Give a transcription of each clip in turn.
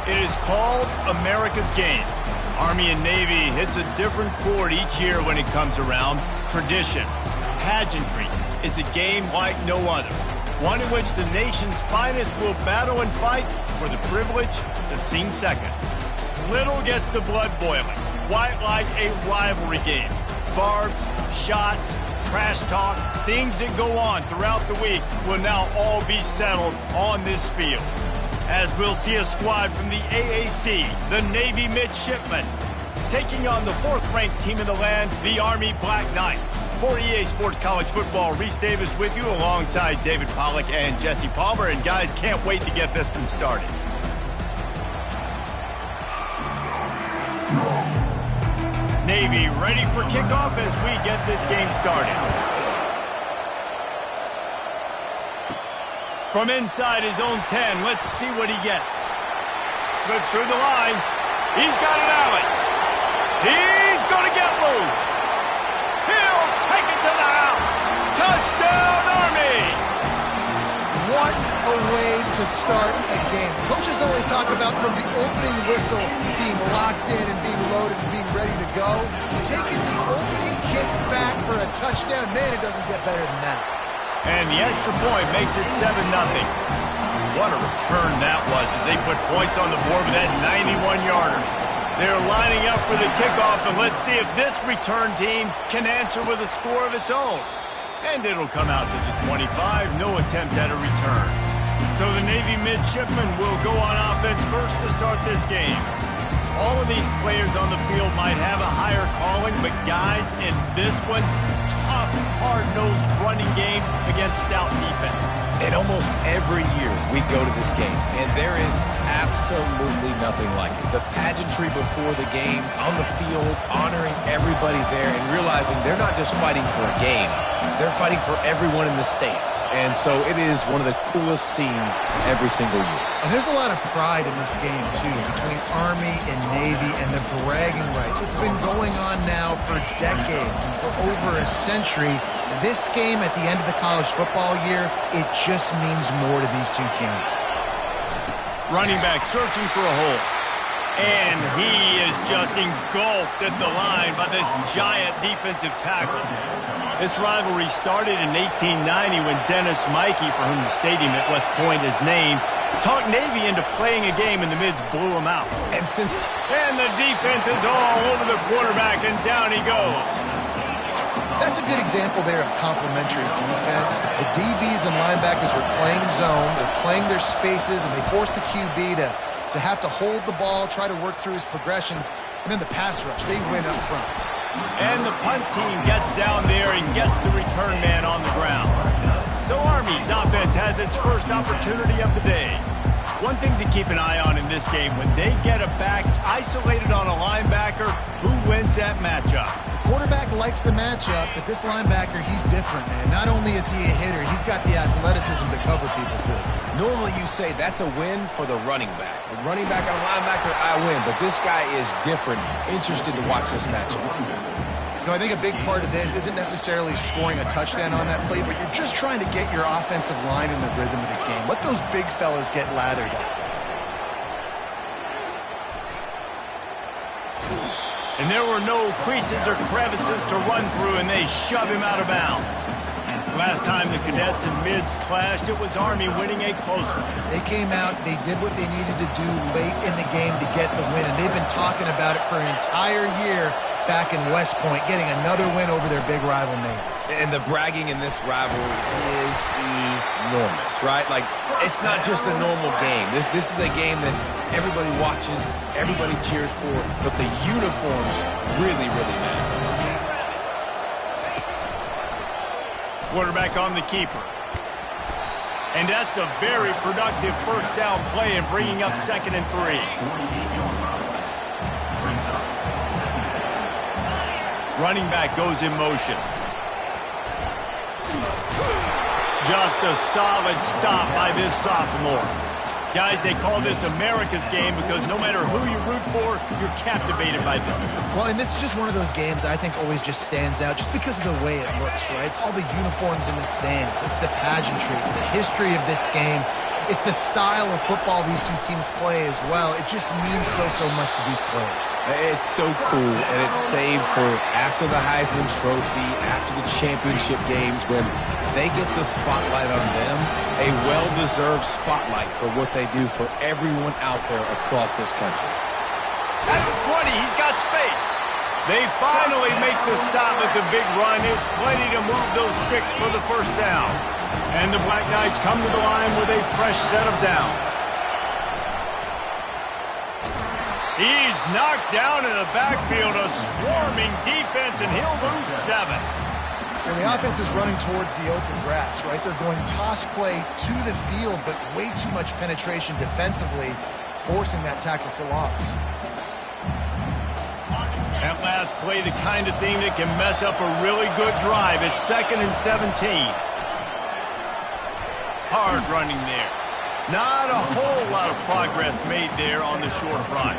It is called America's Game. Army and Navy hits a different chord each year when it comes around. Tradition, pageantry. It's a game like no other. One in which the nation's finest will battle and fight for the privilege to sing second. Little gets the blood boiling. Quite like a rivalry game. Barbs, shots, trash talk, things that go on throughout the week will now all be settled on this field. As we'll see a squad from the AAC, the Navy Midshipmen, taking on the 4th-ranked team in the land, the Army Black Knights. For EA Sports College Football, Reese Davis with you alongside David Pollack and Jesse Palmer. And guys, can't wait to get this one started. Navy ready for kickoff as we get this game started. From inside his own 10, let's see what he gets. Slips through the line. He's got an alley. He's going to get loose. He'll take it to the house. Touchdown, Army! What a way to start a game. Coaches always talk about from the opening whistle being locked in and being loaded and being ready to go. Taking the opening kick back for a touchdown. Man, it doesn't get better than that. And the extra point makes it 7-0. What a return that was as they put points on the board with that 91-yarder. They're lining up for the kickoff, and let's see if this return team can answer with a score of its own. And it'll come out to the 25, no attempt at a return. So the Navy Midshipmen will go on offense first to start this game. All of these players on the field might have a higher calling, but guys, in this one, tough, hard-nosed running games against stout defenses. And almost every year we go to this game, and there is absolutely nothing like it. The pageantry before the game, on the field, honoring everybody there, and realizing they're not just fighting for a game, they're fighting for everyone in the stands. And so it is one of the coolest scenes every single year. And there's a lot of pride in this game, too, between Army and Navy and the bragging rights. It's been going on now for decades and for over a century. This game at the end of the college football year, it just means more to these two teams. Running back searching for a hole. And he is just engulfed at the line by this giant defensive tackle. This rivalry started in 1890 when Dennis Mikey, for whom the stadium at West Point is named, talked Navy into playing a game, and the Mids blew him out. And the defense is all over the quarterback, and down he goes. That's a good example there of complementary defense. The DBs and linebackers were playing zone, they're playing their spaces, and they force the QB to have to hold the ball, try to work through his progressions, and then the pass rush, they win up front. And the punt team gets down there and gets the return man on the ground. So Army's offense has its first opportunity of the day. One thing to keep an eye on in this game, when they get a back isolated on a linebacker, who wins that matchup? The quarterback likes the matchup, but this linebacker, he's different, man. Not only is he a hitter, he's got the athleticism to cover people, too. normally you say that's a win for the running back. The running back and a linebacker, I win. But this guy is different. Interested to watch this matchup. You know, I think a big part of this isn't necessarily scoring a touchdown on that play, but you're just trying to get your offensive line in the rhythm of the game. Let those big fellas get lathered up. And there were no creases or crevices to run through, and they shove him out of bounds. Last time the cadets and mids clashed, it was Army winning a close one. They came out, they did what they needed to do late in the game to get the win, and they've been talking about it for an entire year back in West Point, getting another win over their big rival Navy. And the bragging in this rivalry is enormous, right? Like, it's not just a normal game. This is a game that everybody watches, everybody cheers for, but the uniforms really, really matter. Quarterback on the keeper. And that's a very productive first down play and bringing up 2nd and 3. Running back goes in motion. Just a solid stop by this sophomore. Guys, they call this America's game because no matter who you root for, you're captivated by this. Well, and this is just one of those games I think always just stands out just because of the way it looks, right? It's all the uniforms in the stands. It's the pageantry. It's the history of this game. It's the style of football these two teams play as well. It just means so much to these players. It's so cool, and it's saved for after the Heisman Trophy, after the championship games, when they get the spotlight on them, a well-deserved spotlight for what they do for everyone out there across this country. At the 20, he's got space. They finally make the stop at the big run. There's plenty to move those sticks for the first down. And the Black Knights come to the line with a fresh set of downs. He's knocked down in the backfield, a swarming defense, and he'll lose 7. And the offense is running towards the open grass, right? They're going toss play to the field, but way too much penetration defensively, forcing that tackle for loss. That last play, the kind of thing that can mess up a really good drive. It's 2nd and 17. Hard running there. Not a whole lot of progress made there on the short run.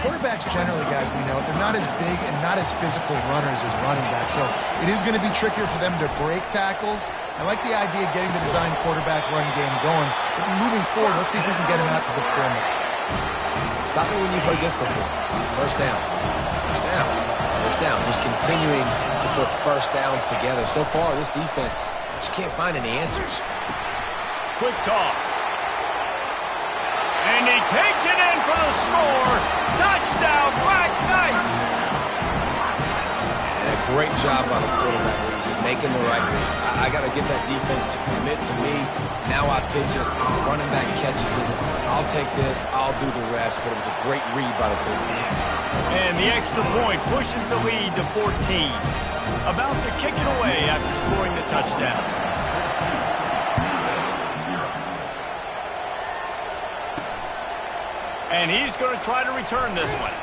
Quarterbacks generally, guys, we know, they're not as big and not as physical runners as running backs, so it is going to be trickier for them to break tackles. I like the idea of getting the design quarterback run game going, but moving forward, let's see if we can get him out to the perimeter. Stop me when you've heard this before. First down. First down. First down. Just continuing to put first downs together. So far, this defense just can't find any answers. Quick toss. And he takes it in for the score. Touchdown, Black Knights! And a great job by the quarterback, Reese, making the right read. I got to get that defense to commit to me. Now I pitch it. The running back catches it. I'll take this. I'll do the rest. But it was a great read by the quarterback. And the extra point pushes the lead to 14. About to kick it away after scoring the touchdown. And he's going to try to return this one.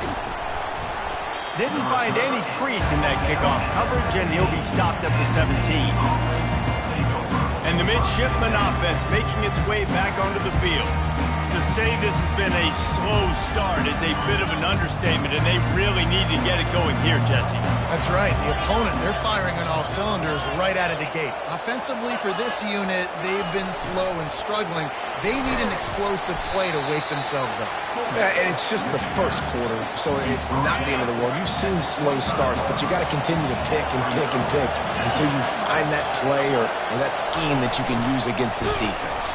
Didn't find any crease in that kickoff coverage, and he'll be stopped at the 17. And the midshipman offense making its way back onto the field. To say this has been a slow start is a bit of an understatement, and they really need to get it going here, Jesse. That's right. The opponent, they're firing on all cylinders right out of the gate. Offensively, for this unit, they've been slow and struggling. They need an explosive play to wake themselves up. Yeah, and it's just the first quarter, so it's not the end of the world. You've seen slow starts, but you got to continue to pick and pick and pick until you find that play or that scheme that you can use against this defense.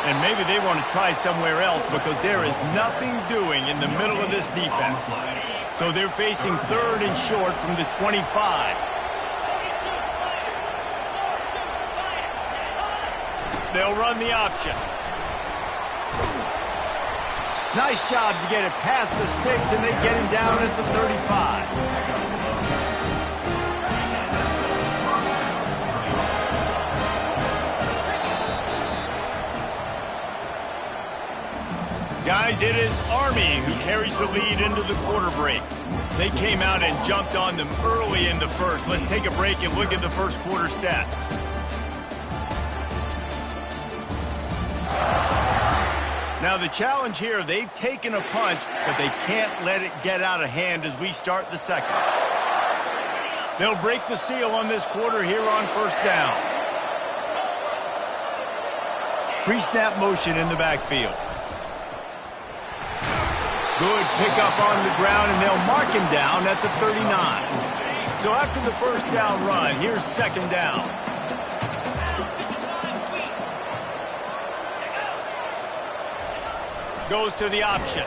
And maybe they want to try somewhere else because there is nothing doing in the middle of this defense. So they're facing 3rd and short from the 25. They'll run the option. Nice job to get it past the sticks, and they get him down at the 35. Guys, it is Army who carries the lead into the quarter break. They came out and jumped on them early in the first. Let's take a break and look at the first quarter stats. Now the challenge here, they've taken a punch, but they can't let it get out of hand as we start the second. They'll break the seal on this quarter here on first down. Pre-snap motion in the backfield. Good pickup on the ground, and they'll mark him down at the 39. So after the first down run, here's second down. Goes to the option.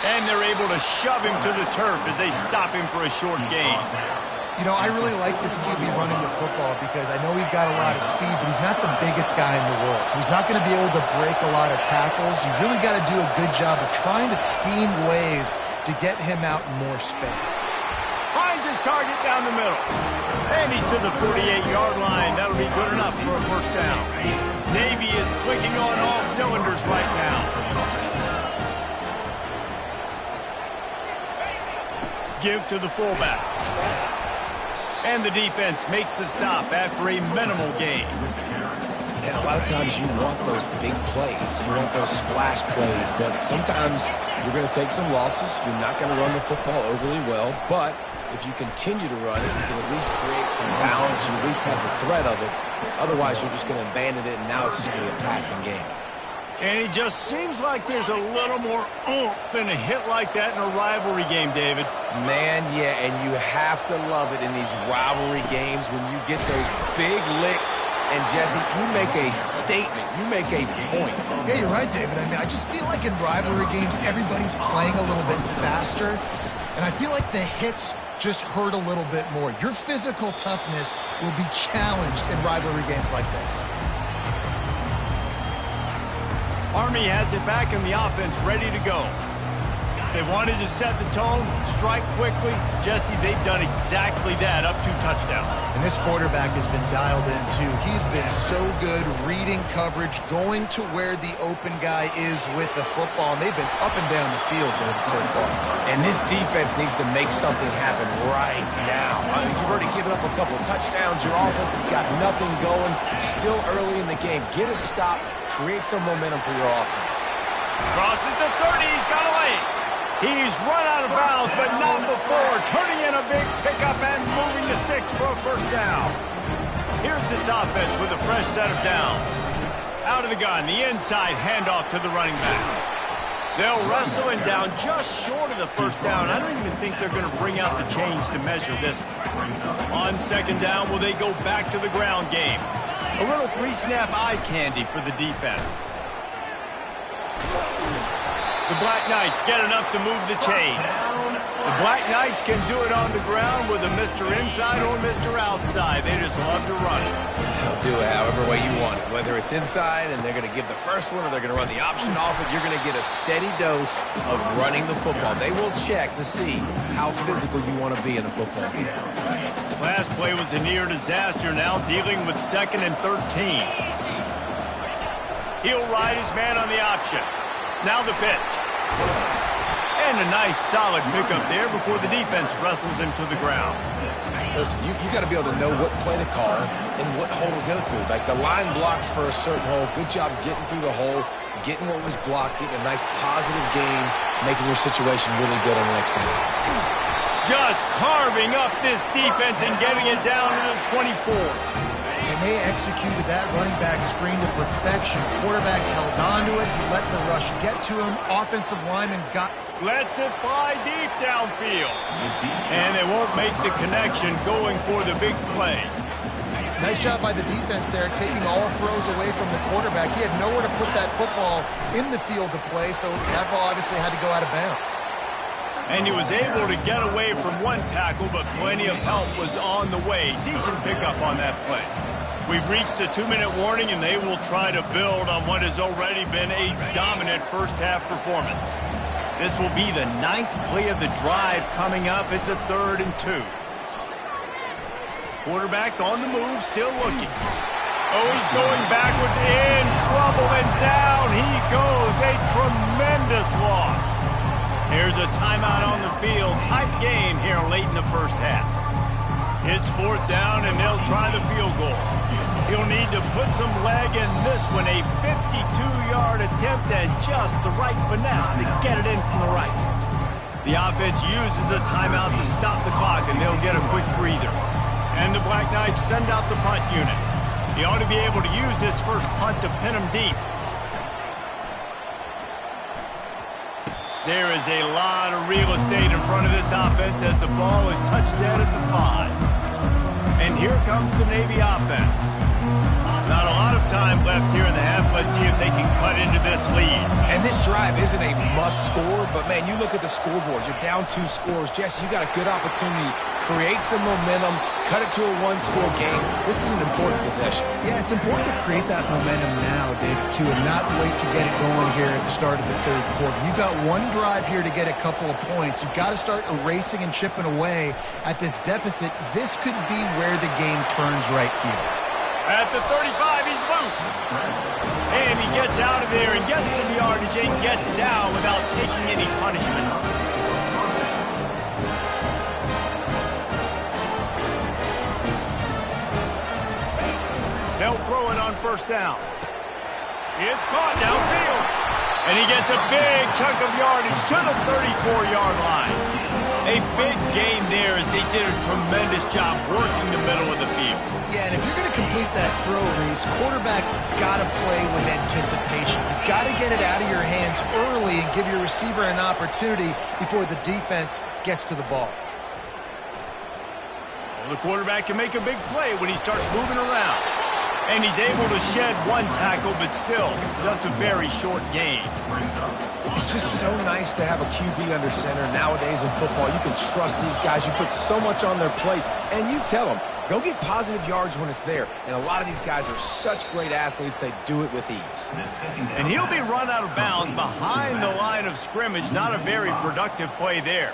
And they're able to shove him to the turf as they stop him for a short gain. You know, I really like this QB running the football because I know he's got a lot of speed, but he's not the biggest guy in the world. So he's not going to be able to break a lot of tackles. You really got to do a good job of trying to scheme ways to get him out in more space. Finds his target down the middle. And he's to the 48-yard line. That'll be good enough for a first down. Navy is clicking on all cylinders right now. Give to the fullback. And the defense makes the stop after a minimal gain. And a lot of times you want those big plays. You want those splash plays. But sometimes you're going to take some losses. You're not going to run the football overly well. But if you continue to run it, you can at least create some balance. You at least have the threat of it. Otherwise, you're just going to abandon it, and now it's just going to be a passing game. And it just seems like there's a little more oomph in a hit like that in a rivalry game, David. Man, yeah, and you have to love it in these rivalry games when you get those big licks. And, Jesse, you make a statement. You make a point. Yeah, you're right, David. I mean, I just feel like in rivalry games, everybody's playing a little bit faster. And I feel like the hits just hurt a little bit more. Your physical toughness will be challenged in rivalry games like this. Army has it back in the offense, ready to go. They wanted to set the tone, strike quickly. Jesse, they've done exactly that, up 2 touchdowns. And this quarterback has been dialed in, too. He's been so good reading coverage, going to where the open guy is with the football. And they've been up and down the field, David, so far. And this defense needs to make something happen right now. I mean, you've already given up a couple touchdowns. Your offense has got nothing going. Still early in the game. Get a stop. Create some momentum for your offense. Crosses the 30. He's got a lane. He's run out of bounds, but not before turning in a big pickup and moving the sticks for a first down. Here's this offense with a fresh set of downs. Out of the gun, the inside handoff to the running back. They'll wrestle him down just short of the first down. I don't even think they're going to bring out the chains to measure this one. On second down, will they go back to the ground game? A little pre-snap eye candy for the defense. The Black Knights get enough to move the chains. The Black Knights can do it on the ground with a Mr. Inside or Mr. Outside. They just love to run it. They'll do it however way you want it. Whether it's inside and they're going to give the first one or they're going to run the option off it, you're going to get a steady dose of running the football. They will check to see how physical you want to be in a football game. Last play was a near disaster, now dealing with 2nd and 13. He'll ride his man on the option. Now the pitch. And a nice solid pickup there before the defense wrestles him to the ground. Listen, you got to be able to know what play to call and what hole to go through. Like the line blocks for a certain hole. Good job getting through the hole, getting what was blocked, getting a nice positive game, making your situation really good on the next game. Just carving up this defense and getting it down to the 24. And they executed that running back screen to perfection. Quarterback held on to it. He let the rush get to him. Offensive lineman lets it fly deep downfield. And they won't make the connection going for the big play. Nice job by the defense there, taking all throws away from the quarterback. He had nowhere to put that football in the field to play, so that ball obviously had to go out of bounds. And he was able to get away from one tackle, but plenty of help was on the way. Decent pickup on that play. We've reached the 2-minute warning, and they will try to build on what has already been a dominant first-half performance. This will be the 9th play of the drive coming up. It's a 3rd and 2. Quarterback on the move, still looking. Oh, he's going backwards, in trouble, and down he goes. A tremendous loss. Here's a timeout on the field. Tight game here late in the first half. It's 4th down, and they'll try the field goal. He'll need to put some leg in this one. A 52-yard attempt and just the right finesse to get it in from the right. The offense uses a timeout to stop the clock, and they'll get a quick breather. And the Black Knights send out the punt unit. He ought to be able to use this first punt to pin him deep. There is a lot of real estate in front of this offense as the ball is touched dead at the 5. And here comes the Navy offense. Not a lot of time left here in the half. Let's see if they can cut into this lead. And this drive isn't a must score, but, man, you look at the scoreboard. You're down 2 scores. Jesse, you got a good opportunity. Create some momentum. Cut it to a 1-score game. This is an important possession. Yeah, it's important to create that momentum now, David, too, and not wait to get it going here at the start of the 3rd quarter. You've got one drive here to get a couple of points. You've got to start erasing and chipping away at this deficit. This could be where the game turns right here. At the 35, he's loose. And he gets out of there and gets some yardage and gets down without taking any punishment. They'll throw it on 1st down. It's caught downfield. And he gets a big chunk of yardage to the 34-yard line. A big gain there as they did a tremendous job working the middle of the field. Yeah, and if you're going to complete that throw, Reese, quarterback's got to play with anticipation. You've got to get it out of your hands early and give your receiver an opportunity before the defense gets to the ball. Well, the quarterback can make a big play when he starts moving around. And he's able to shed one tackle, but still, just a very short gain. It's just so nice to have a QB under center. Nowadays in football, you can trust these guys. You put so much on their plate, and you tell them, go get positive yards when it's there. And a lot of these guys are such great athletes, they do it with ease. And he'll be run out of bounds behind the line of scrimmage. Not a very productive play there.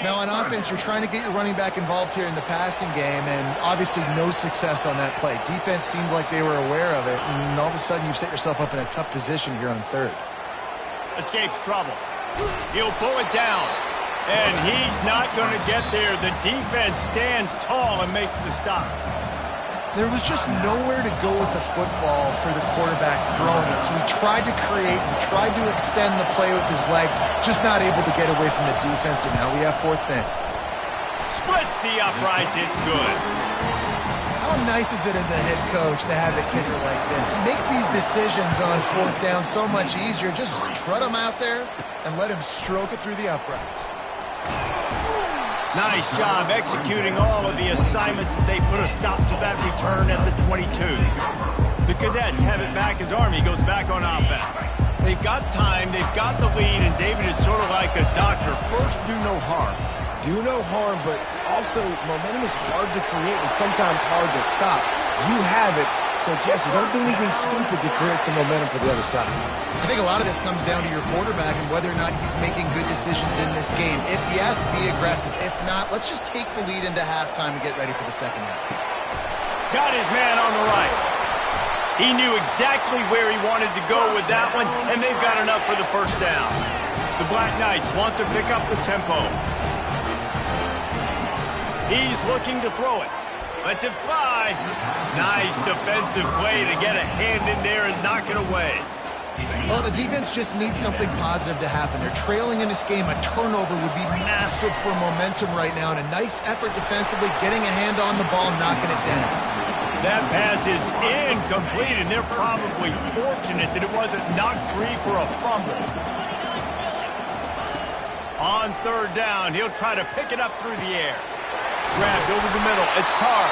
Now, on offense, you're trying to get your running back involved here in the passing game, and obviously no success on that play. Defense seemed like they were aware of it, and all of a sudden you've set yourself up in a tough position here on third. Escapes trouble. He'll pull it down, and he's not going to get there. The defense stands tall and makes the stop. There was just nowhere to go with the football for the quarterback throwing it. So he tried to create, he tried to extend the play with his legs, just not able to get away from the defense, and now we have fourth down. Splits the uprights, it's good. How nice is it as a head coach to have a kicker like this? It makes these decisions on fourth down so much easier. Just trot him out there and let him stroke it through the uprights. Nice job executing all of the assignments as they put a stop to that return at the 22. The Cadets have it back as Army goes back on offense. They've got time, they've got the lead, and David is sort of like a doctor. First, do no harm. Do no harm, but also momentum is hard to create and sometimes hard to stop. You have it, so Jesse, don't do anything stupid to create some momentum for the other side. I think a lot of this comes down to your quarterback and whether or not he's making good decisions in this game. If yes, be aggressive. If not, let's just take the lead into halftime and get ready for the second half. Got his man on the right. He knew exactly where he wanted to go with that one, and they've got enough for the first down. The Black Knights want to pick up the tempo. He's looking to throw it. Lets it fly. Nice defensive play to get a hand in there and knock it away. Well, the defense just needs something positive to happen. They're trailing in this game. A turnover would be massive for momentum right now, and a nice effort defensively, getting a hand on the ball, knocking it down. That pass is incomplete, and they're probably fortunate that it wasn't knocked free for a fumble. On third down, he'll try to pick it up through the air. Grabbed over the middle. It's Carr.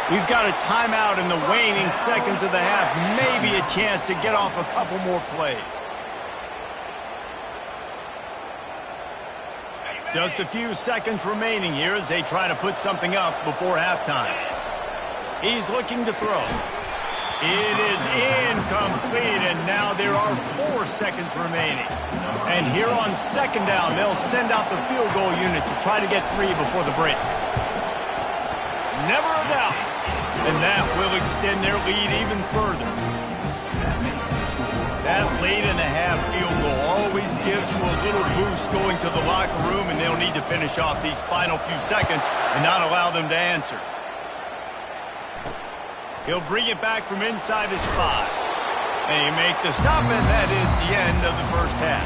We've got a timeout in the waning seconds of the half. Maybe a chance to get off a couple more plays. Just a few seconds remaining here as they try to put something up before halftime. He's looking to throw. It is incomplete, and now there are 4 seconds remaining. And here on second down, they'll send out the field goal unit to try to get 3 before the break. Never a doubt. And that will extend their lead even further. That late-in-the-half field goal always gives you a little boost going to the locker room, and they'll need to finish off these final few seconds and not allow them to answer. He'll bring it back from inside his 5. They make the stop, and that is the end of the first half.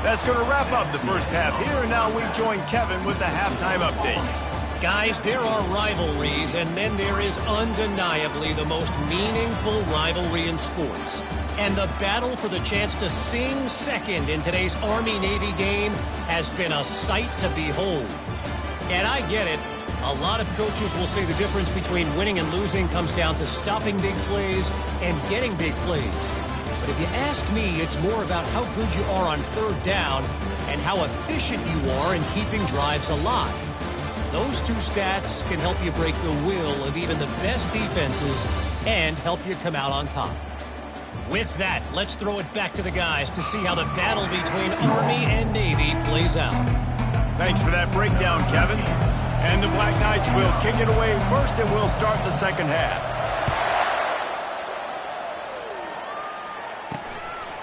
That's going to wrap up the first half here, and now we join Kevin with the halftime update. Guys, there are rivalries, and then there is undeniably the most meaningful rivalry in sports. And the battle for the chance to sing second in today's Army-Navy game has been a sight to behold. And I get it. A lot of coaches will say the difference between winning and losing comes down to stopping big plays and getting big plays. But if you ask me, it's more about how good you are on third down and how efficient you are in keeping drives alive. Those 2 stats can help you break the will of even the best defenses and help you come out on top. With that, let's throw it back to the guys to see how the battle between Army and Navy plays out. Thanks for that breakdown, Kevin. And the Black Knights will kick it away first, and we'll start the second half.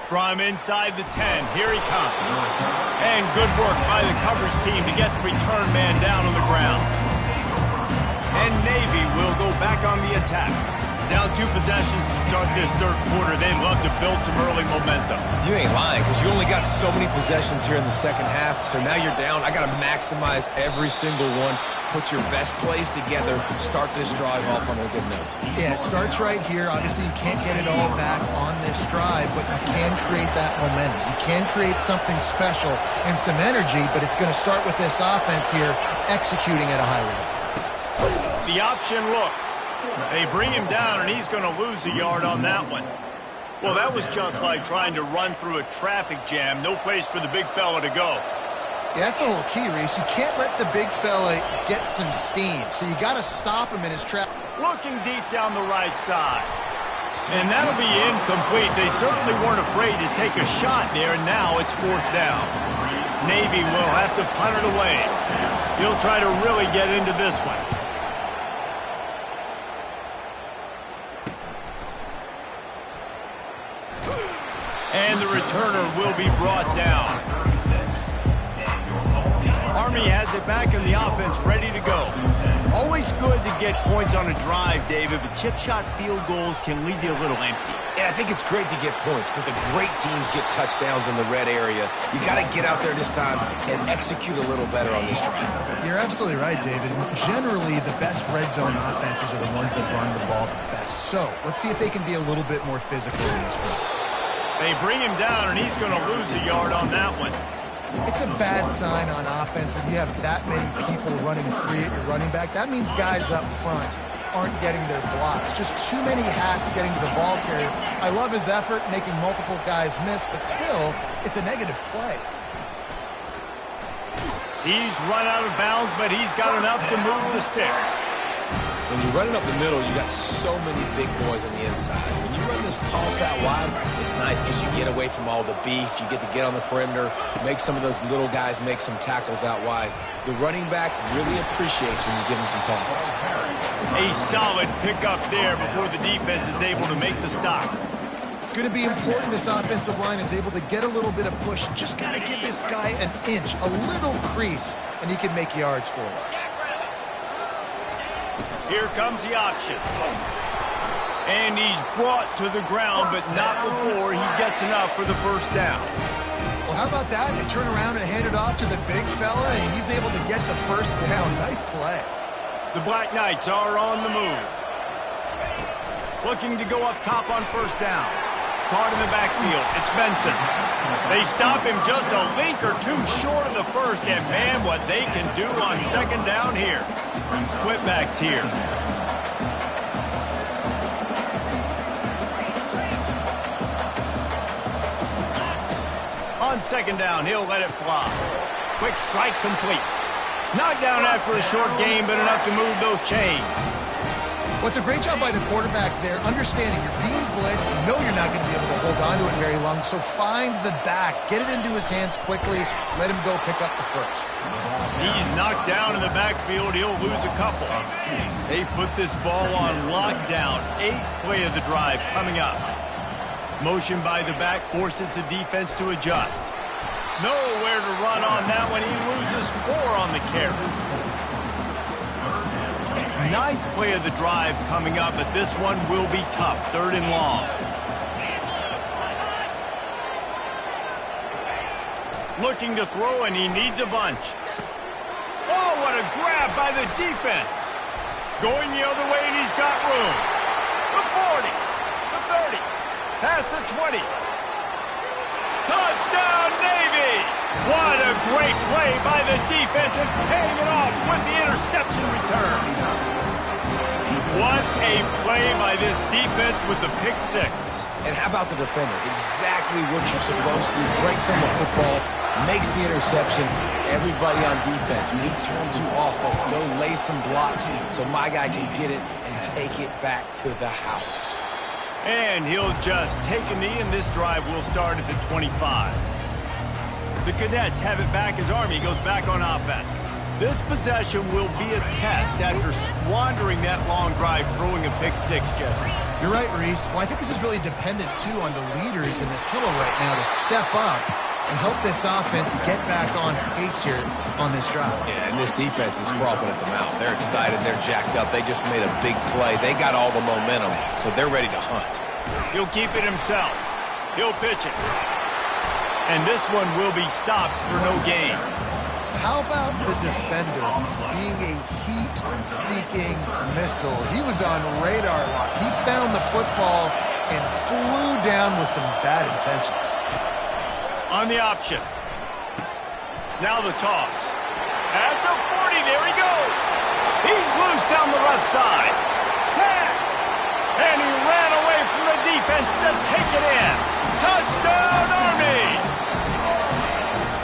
From inside the 10, here he comes. And good work by the coverage team to get the return man down on the ground. And Navy will go back on the attack. down 2 possessions to start this third quarter. They'd love to build some early momentum. You ain't lying, because you only got so many possessions here in the second half, so now you're down. I got to maximize every single one, put your best plays together, start this drive off on a good note. Yeah, it starts right here. Obviously, you can't get it all back on this drive, but you can create that momentum. You can create something special and some energy, but it's going to start with this offense here executing at a high rate. The option look. They bring him down, and he's going to lose a yard on that one. Well, that was just like trying to run through a traffic jam. No place for the big fella to go. Yeah, that's the whole key, Reese. You can't let the big fella get some steam, so you got to stop him in his trap. Looking deep down the right side. And that'll be incomplete. They certainly weren't afraid to take a shot there, and now it's 4th down. Navy will have to punt it away. He'll try to really get into this one. And the returner will be brought down. Army has it back in the offense, ready to go. Always good to get points on a drive, David, but chip shot field goals can leave you a little empty. Yeah, I think it's great to get points, but the great teams get touchdowns in the red area. You got to get out there this time and execute a little better on this drive. You're absolutely right, David. Generally, the best red zone offenses are the ones that run the ball the best. So let's see if they can be a little bit more physical in this one. They bring him down, and he's going to lose a yard on that one. It's a bad sign on offense when you have that many people running free at your running back. That means guys up front aren't getting their blocks. Just too many hats getting to the ball carrier. I love his effort, making multiple guys miss, but still, it's a negative play. He's run out of bounds, but he's got enough to move the sticks. When you're running up the middle, you got so many big boys on the inside. When you run this toss out wide, it's nice because you get away from all the beef. You get to get on the perimeter, make some of those little guys make some tackles out wide. The running back really appreciates when you give him some tosses. A solid pickup there before the defense is able to make the stop. It's going to be important this offensive line is able to get a little bit of push. Just got to give this guy an inch, a little crease, and he can make yards for it. Here comes the option. And he's brought to the ground, but not before he gets enough for the first down. Well, how about that? They turn around and hand it off to the big fella, and he's able to get the first down. Nice play. The Black Knights are on the move. Looking to go up top on first down. Caught in the backfield. It's Benson. They stop him just a link or two short of the first, and man, what they can do on second down here. Split backs here. On second down, he'll let it fly. Quick strike complete. Knocked down after a short gain, but enough to move those chains. Well, it's a great job by the quarterback there, understanding you're being blitzed, you know you're not going to be able to hold on to it very long, so find the back, get it into his hands quickly, let him go pick up the first. He's knocked down in the backfield, he'll lose a couple. They put this ball on lockdown, 8th play of the drive coming up. Motion by the back forces the defense to adjust. Nowhere to run on that one, he loses 4 on the carry. 9th play of the drive coming up, but this one will be tough. 3rd and long. Looking to throw, and he needs a bunch. Oh, what a grab by the defense. Going the other way, and he's got room. The 40, the 30, past the 20. Touchdown, Navy! What a great play by the defense, and paying it off with the interception return. What a play by this defense with the pick 6. And how about the defender? Exactly what you're supposed to. Breaks on the football, makes the interception. Everybody on defense, when he turns to offense, go lay some blocks so my guy can get it and take it back to the house. And he'll just take a knee, and this drive will start at the 25. The Cadets have it back as Army goes back on offense. This possession will be a test after squandering that long drive, throwing a pick 6, Jesse. You're right, Reese. Well, I think this is really dependent, too, on the leaders in this huddle right now to step up and help this offense get back on pace here on this drive. Yeah, and this defense is frothing at the mouth. They're excited. They're jacked up. They just made a big play. They got all the momentum, so they're ready to hunt. He'll keep it himself. He'll pitch it. And this one will be stopped for no gain. How about the defender being a heat-seeking missile? He was on radar lock. He found the football and flew down with some bad intentions. On the option. Now the toss. At the 40, there he goes. He's loose down the left side. 10. And he ran away from the defense to take it in. Touchdown, Army!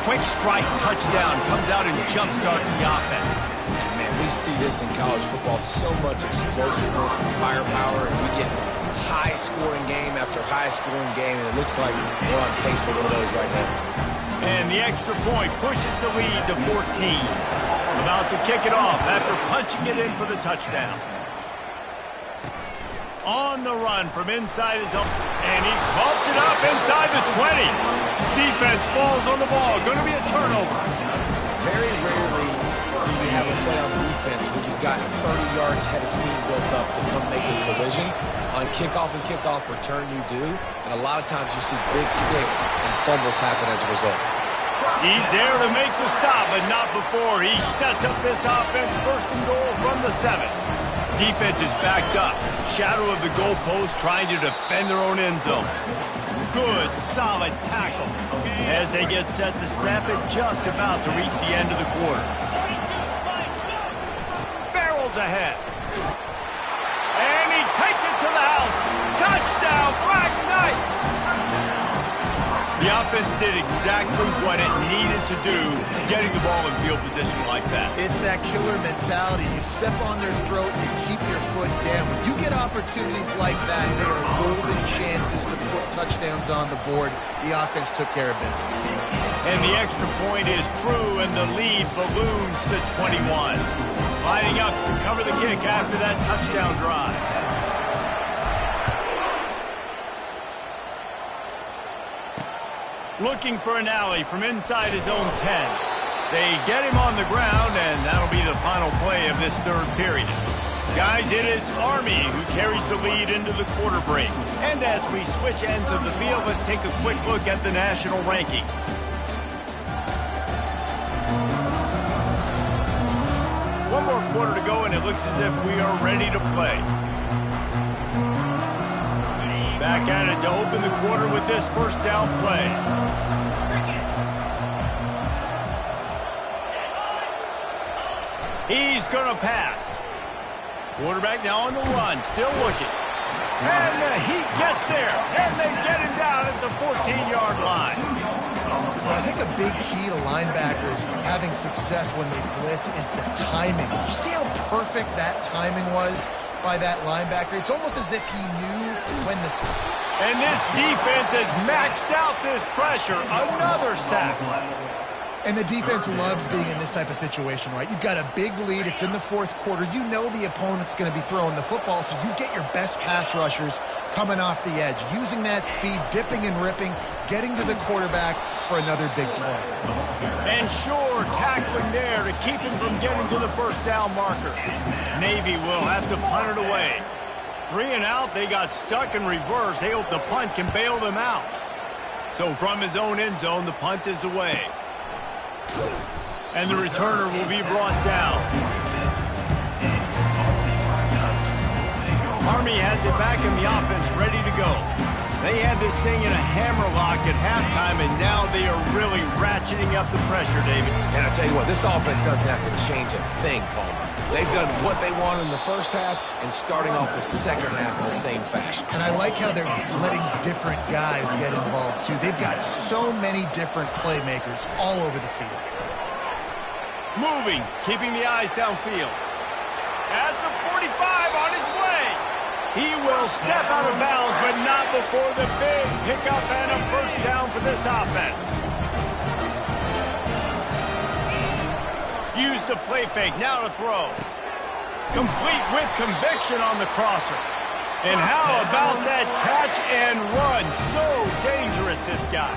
Quick strike touchdown comes out and jumpstarts the offense. Man, we see this in college football, so much explosiveness and firepower, and we get high-scoring game after high-scoring game, and it looks like we're on pace for one of those right now. And the extra point pushes the lead to 14. About to kick it off after punching it in for the touchdown. On the run from inside his own, and he bumps it up inside the 20. Defense falls on the ball. Going to be a turnover. Very rarely do you have a play on defense when you've got 30 yards head of steam built up to come make a collision. On kickoff and kickoff return, you do. And a lot of times you see big sticks and fumbles happen as a result. He's there to make the stop, but not before he sets up this offense first and goal from the 7. Defense is backed up. Shadow of the goalpost trying to defend their own end zone. Good, solid tackle as they get set to snap it just about to reach the end of the quarter. Barrels ahead. And he takes it to the house. Touchdown, Black Knights! The offense did exactly what it needed to do, getting the ball in field position like that. It's that killer mentality. You step on their throat, you keep your foot down. When you get opportunities like that, they are golden chances to put touchdowns on the board. The offense took care of business. And the extra point is true, and the lead balloons to 21. Lining up to cover the kick after that touchdown drive. Looking for an alley from inside his own 10. They get him on the ground, and that'll be the final play of this third period. Guys, it is Army who carries the lead into the quarter break. And as we switch ends of the field, let's take a quick look at the national rankings. One more quarter to go, and it looks as if we are ready to play. Back at it to open the quarter with this first down play. He's going to pass. Quarterback now on the run, still looking. And he gets there, and they get him down at the 14-yard line. Well, I think a big key to linebackers having success when they blitz is the timing. You see how perfect that timing was by that linebacker? It's almost as if he knew when the... And this defense has maxed out this pressure. Another sack. And the defense loves being in this type of situation, right? You've got a big lead. It's in the fourth quarter. You know the opponent's going to be throwing the football, so you get your best pass rushers coming off the edge, using that speed, dipping and ripping, getting to the quarterback for another big play. And sure, tackling there to keep him from getting to the first down marker. Navy will have to punt it away. 3 and out, they got stuck in reverse. They hope the punt can bail them out. So from his own end zone, the punt is away. And the returner will be brought down. Army has it back in the offense, ready to go. They had this thing in a hammerlock at halftime, and now they are really ratcheting up the pressure, David. And I tell you what, this offense doesn't have to change a thing, Palmer. They've done what they wanted in the first half and starting off the second half in the same fashion. And I like how they're letting different guys get involved, too. They've got so many different playmakers all over the field. Moving, keeping the eyes downfield. At the 45, on his way. He will step out of bounds, but not before the big pickup and a first down for this offense. Use the play fake, now to throw. Complete with conviction on the crosser. And how about that catch and run? So dangerous, this guy.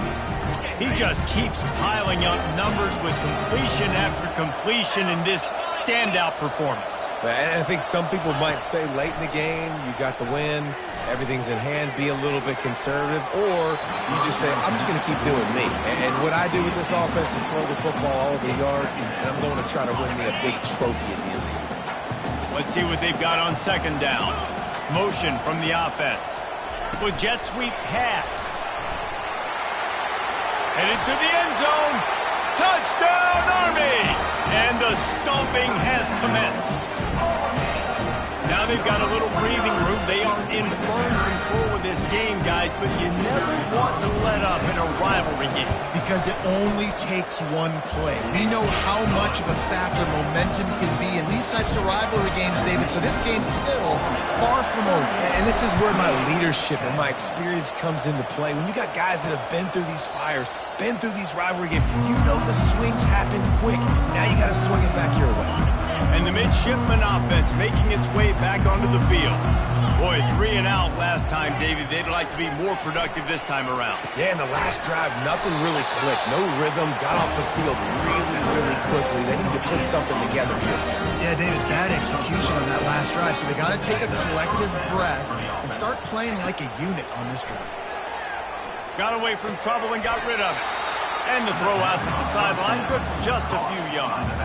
He just keeps piling up numbers with completion after completion in this standout performance. And I think some people might say late in the game, you got the win, everything's in hand, be a little bit conservative, or you just say, I'm just going to keep doing me. And what I do with this offense is throw the football all over the yard, and I'm going to try to win me a big trophy at the end. Let's see what they've got on second down. Motion from the offense. With jet sweep pass. Headed to the end zone. Touchdown, Army! And the stomping has commenced. Now they've got a little breathing room. They are in firm control of this game, guys, but you never want to let up in a rivalry game. Because it only takes one play. We know how much of a factor momentum can be in these types of rivalry games, David, so this game's still far from over. And this is where my leadership and my experience comes into play. When you got guys that have been through these fires, been through these rivalry games, you know the swings happen quick. Now you got to swing it back your way. And the midshipman offense making its way back onto the field. Boy, 3 and out last time, David. They'd like to be more productive this time around. Yeah, in the last drive, nothing really clicked. No rhythm, got off the field really quickly. They need to put something together here. Yeah, David, bad execution on that last drive, so they got to take a collective breath and start playing like a unit on this drive. Got away from trouble and got rid of it. And the throw out to the sideline, good for just a few yards.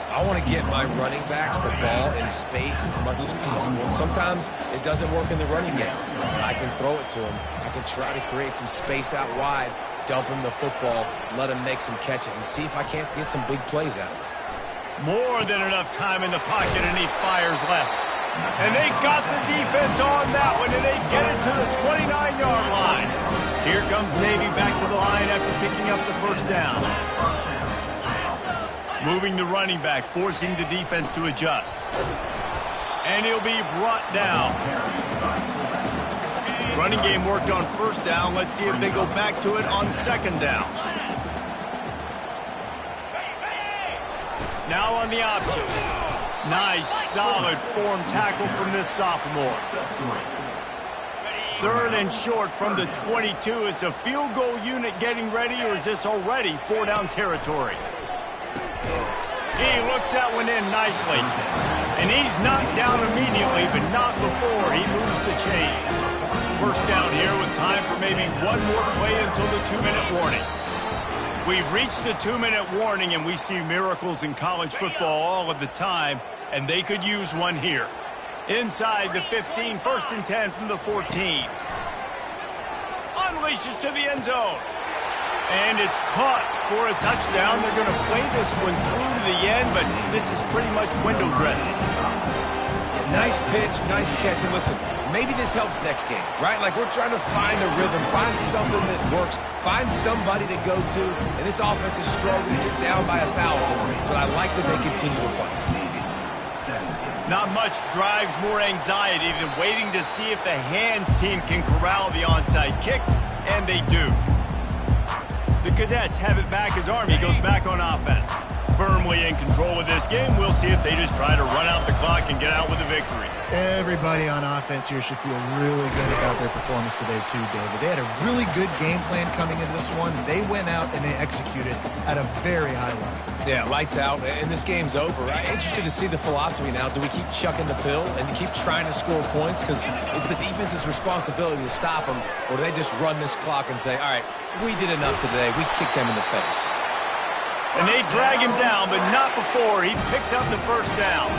I want to get my running backs the ball in space as much as possible. And sometimes it doesn't work in the running game. But I can throw it to them. I can try to create some space out wide, dump him the football, let him make some catches, and see if I can't get some big plays out of him. More than enough time in the pocket, and he fires left. And they got the defense on that one, and they get it to the 29-yard line. Here comes Navy back to the line after picking up the first down. Moving the running back, forcing the defense to adjust. And he'll be brought down. Running game worked on first down. Let's see if they go back to it on second down. Now on the option. Nice, solid form tackle from this sophomore. 3rd and short from the 22. Is the field goal unit getting ready, or is this already 4-down territory? He looks that one in nicely. And he's knocked down immediately, but not before he moves the chains. First down here with time for maybe one more play until the 2-minute warning. We've reached the 2-minute warning, and we see miracles in college football all of the time, and they could use one here. Inside the 15, 1st and 10 from the 14. Unleashes to the end zone. And it's caught for a touchdown. They're going to play this one through to the end, but this is pretty much window dressing. Yeah, nice pitch, nice catch. And listen, maybe this helps next game, right? Like we're trying to find a rhythm, find something that works, find somebody to go to. And this offense is struggling. You're down by 1,000, but I like that they continue to fight. Not much drives more anxiety than waiting to see if the hands team can corral the onside kick, and they do. The Cadets have it back as Army goes back on offense. Firmly in control of this game. We'll see if they just try to run out the clock and get out with a victory. Everybody on offense here should feel really good about their performance today too, David. They had a really good game plan coming into this one. They went out and they executed at a very high level. Yeah, lights out, and this game's over. I'm interested to see the philosophy now. Do we keep chucking the pill and keep trying to score points? Because it's the defense's responsibility to stop them, or do they just run this clock and say, all right, we did enough today. We kicked them in the face. And they drag him down, but not before he picks up the first down.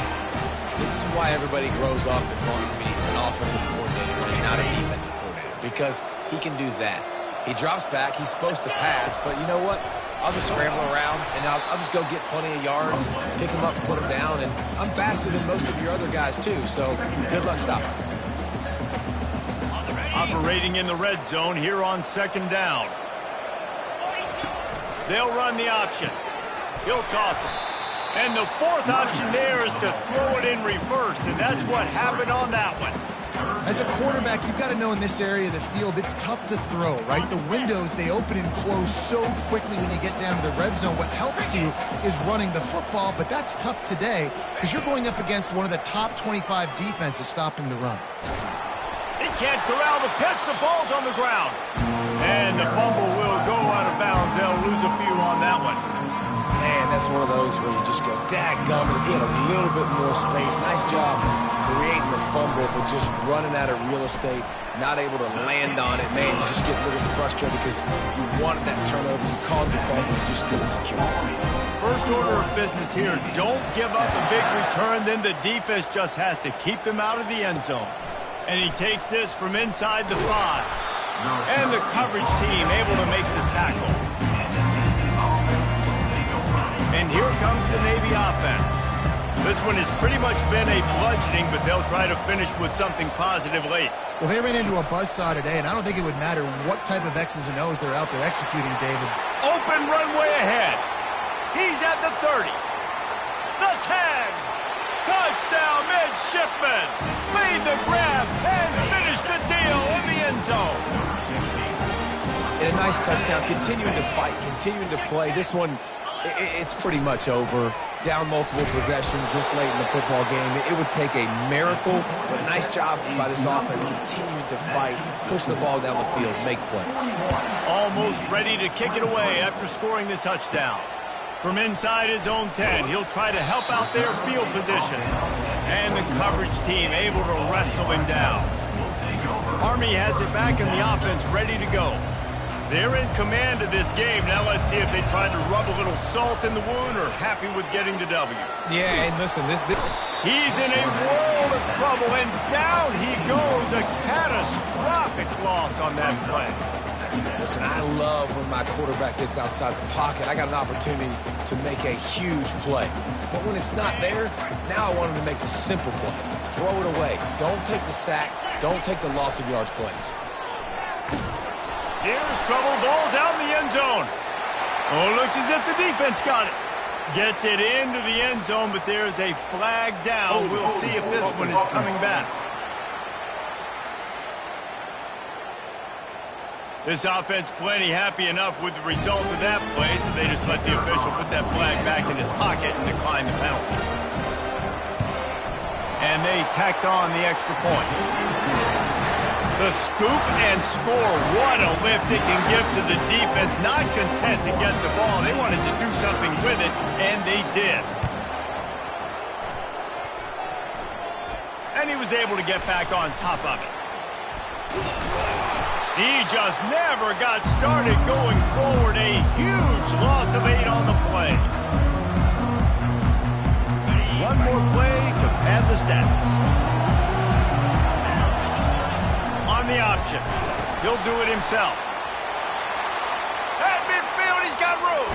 This is why everybody grows up and wants to be an offensive coordinator and not a defensive coordinator, because he can do that. He drops back. He's supposed to pass, but you know what? I'll just scramble around, and I'll just go get plenty of yards, pick them up, put them down, and I'm faster than most of your other guys, too, so good luck stopping. Operating in the red zone here on second down. They'll run the option. He'll toss it. And the 4th option there is to throw it in reverse, and that's what happened on that one. As a quarterback, you've got to know in this area of the field, it's tough to throw, right? The windows, they open and close so quickly when you get down to the red zone. What helps you is running the football, but that's tough today because you're going up against one of the top 25 defenses stopping the run. He can't corral the pitch. The ball's on the ground. And the fumble will go out of bounds. They'll lose a few on that one. Man, that's one of those where you just go, dadgummit, if he had a little bit more space. Nice job creating the fumble, but just running out of real estate, not able to land on it. Man, you just get a little bit frustrated because you wanted that turnover. You caused the fumble, you just couldn't secure it. First order of business here, don't give up a big return, then the defense just has to keep them out of the end zone. And he takes this from inside the 5. And the coverage team able to make the tackle. And here comes the Navy offense. This one has pretty much been a bludgeoning, but they'll try to finish with something positive late. Well, they ran into a buzzsaw today, and I don't think it would matter what type of X's and O's they're out there executing, David. Open runway ahead. He's at the 30. The 10. Touchdown, midshipman. Lead the grab and finish the deal in the end zone. And a nice touchdown, continuing to fight, continuing to play. This one, it's pretty much over. Down multiple possessions this late in the football game. It would take a miracle, but nice job by this offense continuing to fight, push the ball down the field, make plays. Almost ready to kick it away after scoring the touchdown. From inside his own 10, he'll try to help out their field position. And the coverage team able to wrestle him down. Army has it back in the offense ready to go. They're in command of this game. Now let's see if they try to rub a little salt in the wound or happy with getting the W. Yeah, and listen, He's in a world of trouble, and down he goes. A catastrophic loss on that play. Listen, I love when my quarterback gets outside the pocket. I got an opportunity to make a huge play. But when it's not there, now I want him to make the simple play. Throw it away. Don't take the sack. Don't take the loss of yards plays. Here's trouble. Ball's out in the end zone. Oh, looks as if the defense got it. Gets it into the end zone, but there's a flag down. We'll see if this one is coming back. This offense plenty happy enough with the result of that play, so they just let the official put that flag back in his pocket and decline the penalty. And they tacked on the extra point. The scoop and score. What a lift it can give to the defense. Not content to get the ball. They wanted to do something with it, and they did. And he was able to get back on top of it. He just never got started going forward. A huge loss of 8 on the play. One more play to pad the stats. On the option. He'll do it himself. At midfield, he's got room.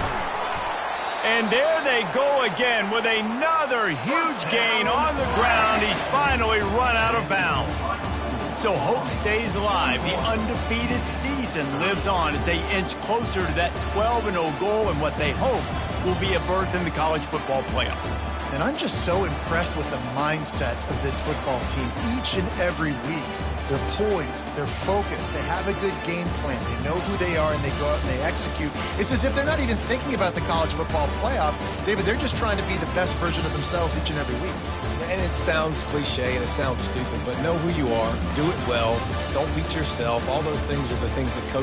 And there they go again with another huge gain on the ground. He's finally run out of bounds. So hope stays alive. The undefeated season lives on as they inch closer to that 12-0 goal and what they hope will be a berth in the college football playoff. And I'm just so impressed with the mindset of this football team each and every week. They're poised, they're focused, they have a good game plan, they know who they are, and they go out and they execute. It's as if they're not even thinking about the college football playoff. David, they're just trying to be the best version of themselves each and every week. And it sounds cliche and it sounds stupid, but know who you are, do it well, don't beat yourself. All those things are the things that coaches